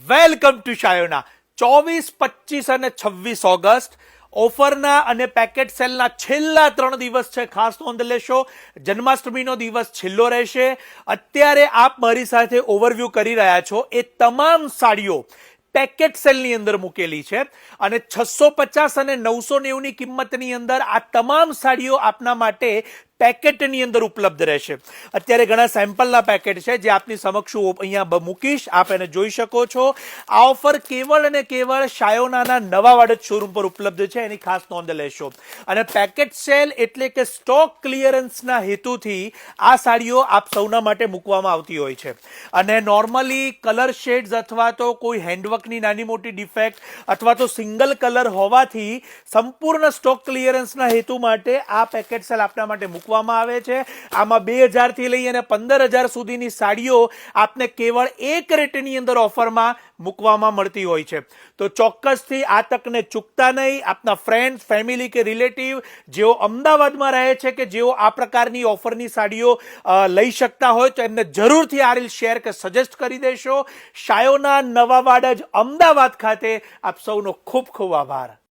Welcome to Shayona 24, 25 અને 26 August ઓફરના અને packet સેલના છેલ્લા 3 દિવસ છે. ખાસ નોંધ લેશો, જન્માષ્ટમીનો દિવસ છેલ્લો રહેશે. અત્યારે આપ મારી સાથે ઓવરવ્યૂ કરી રહ્યા છો એ તમામ સાડીઓ પેકેટ સેલની અંદર મૂકેલી છે અને 650 અને 990 ની કિંમતની અંદર આ તમામ સાડીઓ આપના માટે પેકેટની અંદર ઉપલબ્ધ રહેશે. અત્યારે ઘણા સેમ્પલના પેકેટ છે જે આપની સમક્ષ હું અહીંયા મૂકીશ, આપ એને જોઈ શકો છો. આ ઓફર કેવળ અને કેવળ શાયોનાના નવા વાડજ શોરૂમ પર ઉપલબ્ધ છે, એની ખાસ નોંધ લેશો. અને પેકેટ સેલ એટલે કે સ્ટોક ક્લિયરન્સના હેતુથી આ સાડીઓ આપ સૌના માટે મૂકવામાં આવતી હોય છે. અને નોર્મલી કલર શેડ્સ અથવા તો કોઈ હેન્ડવર્કની નાની મોટી ડિફેક્ટ અથવા તો સિંગલ કલર હોવાથી સંપૂર્ણ સ્ટોક ક્લિયરન્સના હેતુ માટે આ પેકેટ સેલ આપના માટે મૂકવામાં આવે છે. આમાં 2000 થી લઈ અને 15000 સુધીની સાડીઓ આપને કેવળ એક રેટની અંદર ઓફરમાં મૂકવામાં મળતી હોય છે. તો ચોક્કસથી આ તકને ચૂકતા નહીં. આપના ફ્રેન્ડ્સ, ફેમિલી કે રિલેટિવ જેઓ અમદાવાદમાં રહે છે કે જેઓ આ પ્રકારની ઓફરની સાડીઓ લઈ શકતા હોય તો એમને જરૂરથી આ રીલ શેર કે સજેસ્ટ કરી દેશો. શાયોના નવા વાડજ અમદાવાદ ખાતે આપ સૌનો ખૂબ ખૂબ આભાર.